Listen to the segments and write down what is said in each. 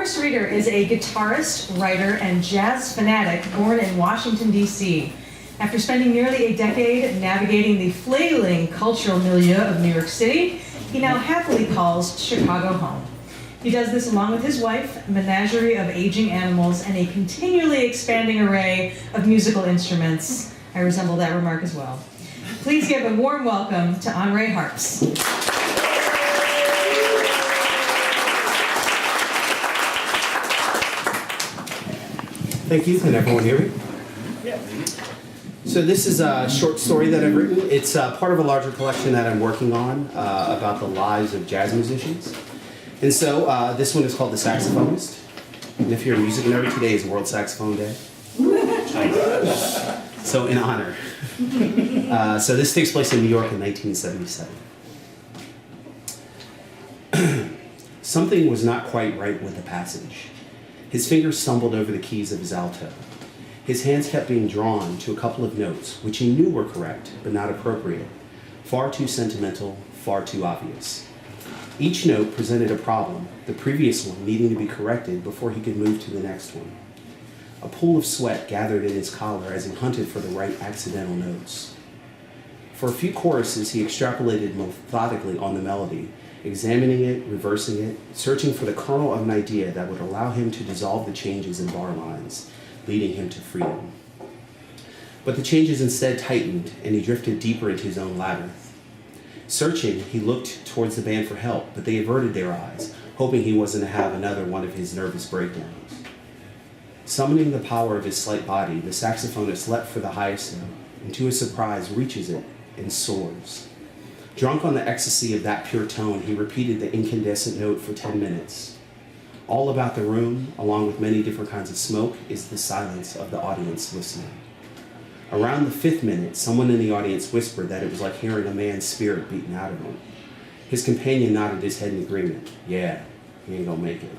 first reader is a guitarist, writer, and jazz fanatic born in Washington, D.C. After spending nearly a decade navigating the flailing cultural milieu of New York City, he now happily calls Chicago home. He does this along with his wife, a menagerie of aging animals, and a continually expanding array of musical instruments. I resemble that remark as well. Please give a warm welcome to Henri Harps. Thank you. Can everyone hear me? Yeah. So this is a short story that I've written. It's part of a larger collection that I'm working on about the lives of jazz musicians. And so this one is called The Saxophonist. And if you're a music nerd, today is World Saxophone Day. So in honor. So this takes place in New York in 1977. Something was not quite right with the passage. His fingers stumbled over the keys of his alto. His hands kept being drawn to a couple of notes, which he knew were correct, but not appropriate. Far too sentimental, far too obvious. Each note presented a problem, the previous one needing to be corrected before he could move to the next one. A pool of sweat gathered in his collar as he hunted for the right accidental notes. For a few choruses, he extrapolated methodically on the melody, examining it, reversing it, searching for the kernel of an idea that would allow him to dissolve the changes in bar lines, leading him to freedom. But the changes instead tightened, and he drifted deeper into his own labyrinth. Searching, he looked towards the band for help, but they averted their eyes, hoping he wasn't to have another one of his nervous breakdowns. Summoning the power of his slight body, the saxophonist leapt for the highest note, and to his surprise reaches it and soars. Drunk on the ecstasy of that pure tone, he repeated the incandescent note for 10 minutes. All about the room, along with many different kinds of smoke, is the silence of the audience listening. Around the 5th minute, someone in the audience whispered that it was like hearing a man's spirit beaten out of him. His companion nodded his head in agreement. Yeah, he ain't gonna make it.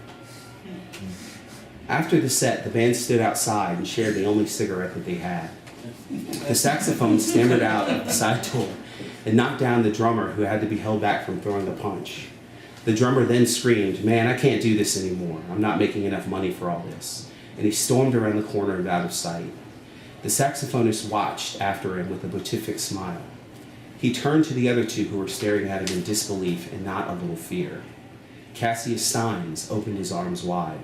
After the set, the band stood outside and shared the only cigarette that they had. The saxophone stammered out of the side door and knocked down the drummer, who had to be held back from throwing the punch. The drummer then screamed, "Man, I can't do this anymore. I'm not making enough money for all this." And he stormed around the corner and out of sight. The saxophonist watched after him with a beatific smile. He turned to the other two who were staring at him in disbelief and not a little fear. Cassius Steins opened his arms wide.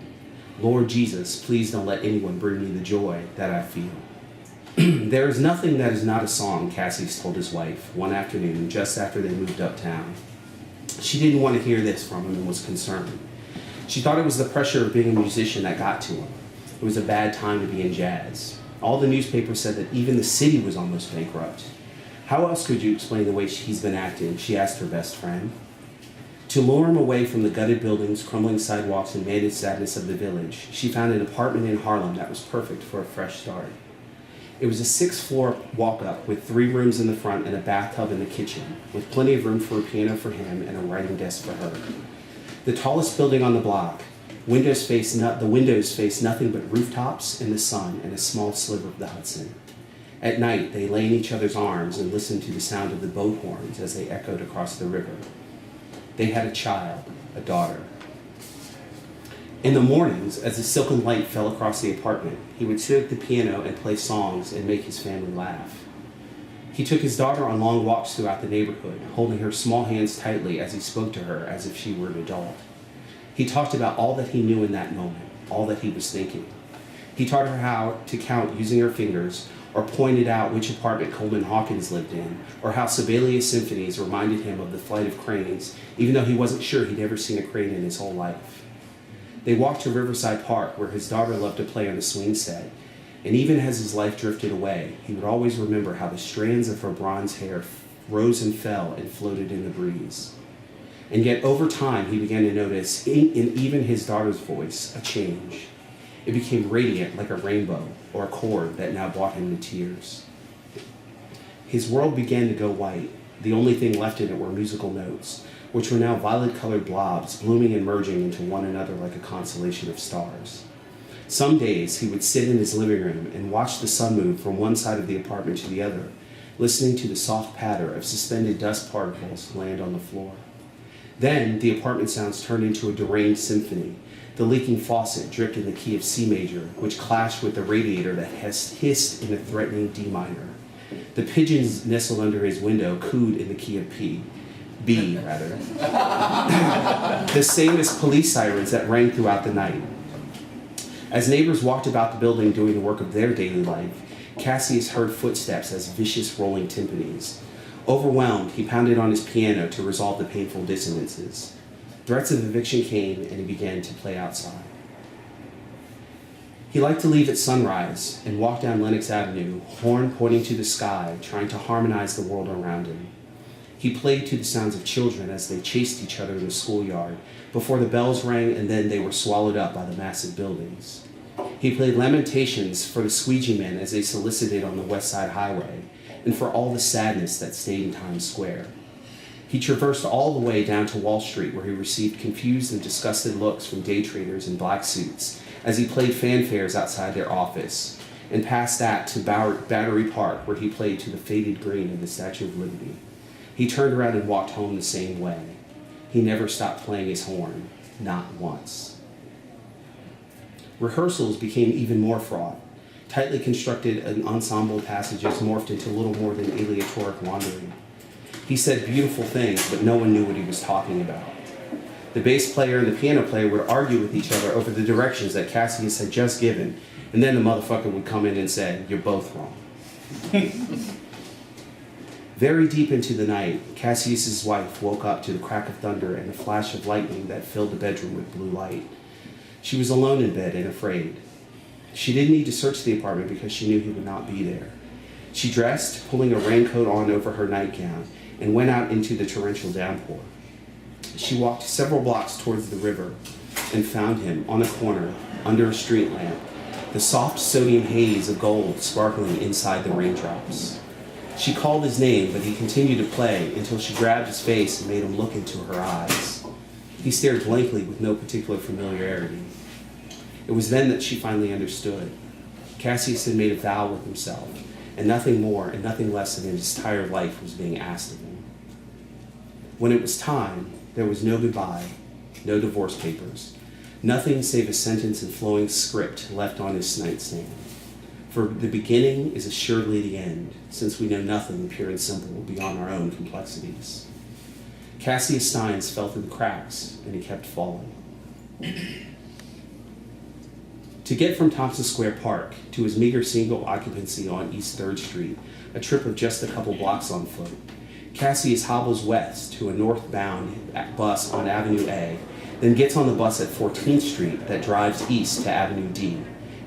"Lord Jesus, please don't let anyone bring me the joy that I feel." "There is nothing that is not a song," Cassius told his wife one afternoon just after they moved uptown. She didn't want to hear this from him and was concerned. She thought it was the pressure of being a musician that got to him. It was a bad time to be in jazz. All the newspapers said that even the city was almost bankrupt. How else could you explain the way he's been acting, she asked her best friend. To lure him away from the gutted buildings, crumbling sidewalks, and banded sadness of the village, she found an apartment in Harlem that was perfect for a fresh start. It was a 6th-floor walk-up with 3 rooms in the front and a bathtub in the kitchen, with plenty of room for a piano for him and a writing desk for her. The tallest building on the block, the windows face nothing but rooftops and the sun and a small sliver of the Hudson. At night, they lay in each other's arms and listened to the sound of the boat horns as they echoed across the river. They had a child, a daughter. In the mornings, as the silken light fell across the apartment, he would sit at the piano and play songs and make his family laugh. He took his daughter on long walks throughout the neighborhood, holding her small hands tightly as he spoke to her as if she were an adult. He talked about all that he knew in that moment, all that he was thinking. He taught her how to count using her fingers, or pointed out which apartment Coleman Hawkins lived in, or how Sibelius symphonies reminded him of the flight of cranes, even though he wasn't sure he'd ever seen a crane in his whole life. They walked to Riverside Park, where his daughter loved to play on the swing set, and even as his life drifted away, he would always remember how the strands of her bronze hair rose and fell and floated in the breeze. And yet over time, he began to notice, in even his daughter's voice, a change. It became radiant like a rainbow, or a chord that now brought him to tears. His world began to go white. The only thing left in it were musical notes, which were now violet-colored blobs, blooming and merging into one another like a constellation of stars. Some days, he would sit in his living room and watch the sun move from one side of the apartment to the other, listening to the soft patter of suspended dust particles land on the floor. Then, the apartment sounds turned into a deranged symphony. The leaking faucet dripped in the key of C major, which clashed with the radiator that hissed in a threatening D minor. The pigeons nestled under his window cooed in the key of B, rather. The same as police sirens that rang throughout the night. As neighbors walked about the building doing the work of their daily life, Cassius heard footsteps as vicious rolling timpanis. Overwhelmed, he pounded on his piano to resolve the painful dissonances. Threats of eviction came, and he began to play outside. He liked to leave at sunrise and walk down Lenox Avenue, horn pointing to the sky, trying to harmonize the world around him. He played to the sounds of children as they chased each other in the schoolyard, before the bells rang and then they were swallowed up by the massive buildings. He played lamentations for the squeegee men as they solicited on the West Side Highway, and for all the sadness that stayed in Times Square. He traversed all the way down to Wall Street, where he received confused and disgusted looks from day traders in black suits as he played fanfares outside their office, and past that to Battery Park, where he played to the faded green of the Statue of Liberty. He turned around and walked home the same way. He never stopped playing his horn, not once. Rehearsals became even more fraught. Tightly constructed ensemble passages morphed into little more than aleatoric wandering. He said beautiful things, but no one knew what he was talking about. The bass player and the piano player would argue with each other over the directions that Cassius had just given, and then the motherfucker would come in and say, "You're both wrong." Very deep into the night, Cassius's wife woke up to the crack of thunder and the flash of lightning that filled the bedroom with blue light. She was alone in bed and afraid. She didn't need to search the apartment because she knew he would not be there. She dressed, pulling a raincoat on over her nightgown, and went out into the torrential downpour. She walked several blocks towards the river and found him on a corner under a street lamp, the soft sodium haze of gold sparkling inside the raindrops. She called his name, but he continued to play until she grabbed his face and made him look into her eyes. He stared blankly with no particular familiarity. It was then that she finally understood. Cassius had made a vow with himself, and nothing more and nothing less than his entire life was being asked of him. When it was time, there was no goodbye, no divorce papers, nothing save a sentence in flowing script left on his nightstand. For the beginning is assuredly the end, since we know nothing pure and simple beyond our own complexities. Cassius Steins fell through the cracks, and he kept falling. To get from Thompson Square Park to his meager single occupancy on East 3rd Street, a trip of just a couple blocks on foot, Cassius hobbles west to a northbound bus on Avenue A, then gets on the bus at 14th Street that drives east to Avenue D,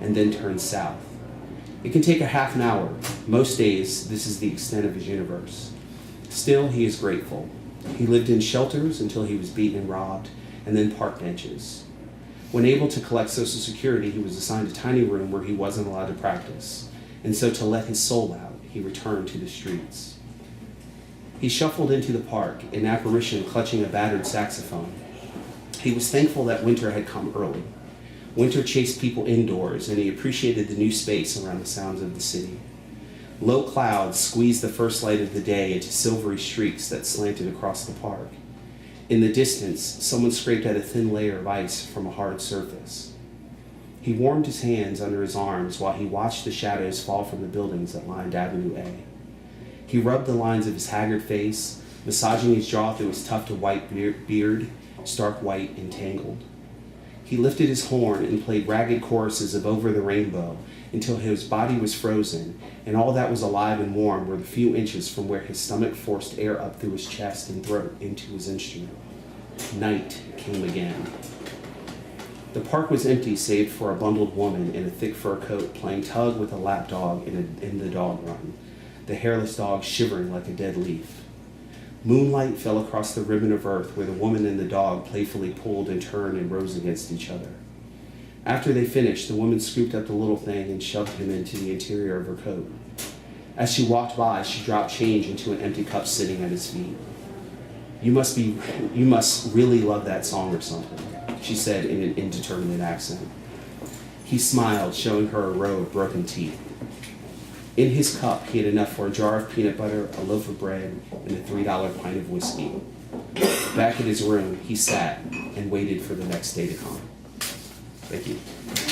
and then turns south. It can take a half an hour. Most days, this is the extent of his universe. Still, he is grateful. He lived in shelters until he was beaten and robbed, and then park benches. When able to collect Social Security, he was assigned a tiny room where he wasn't allowed to practice, and so to let his soul out, he returned to the streets. He shuffled into the park, an apparition clutching a battered saxophone. He was thankful that winter had come early. Winter chased people indoors, and he appreciated the new space around the sounds of the city. Low clouds squeezed the first light of the day into silvery streaks that slanted across the park. In the distance, someone scraped at a thin layer of ice from a hard surface. He warmed his hands under his arms while he watched the shadows fall from the buildings that lined Avenue A. He rubbed the lines of his haggard face, massaging his jaw through his tufted white beard, stark white and tangled. He lifted his horn and played ragged choruses of Over the Rainbow until his body was frozen, and all that was alive and warm were the few inches from where his stomach forced air up through his chest and throat into his instrument. Night came again. The park was empty save for a bundled woman in a thick fur coat playing tug with a lap dog in the dog run, the hairless dog shivering like a dead leaf. Moonlight fell across the ribbon of earth where the woman and the dog playfully pulled and turned and rose against each other. After they finished, the woman scooped up the little thing and shoved him into the interior of her coat. As she walked by, she dropped change into an empty cup sitting at his feet. You must really love that song or something," she said in an indeterminate accent. He smiled, showing her a row of broken teeth. In his cup, he had enough for a jar of peanut butter, a loaf of bread, and a $3 pint of whiskey. Back at his room, he sat and waited for the next day to come. Thank you.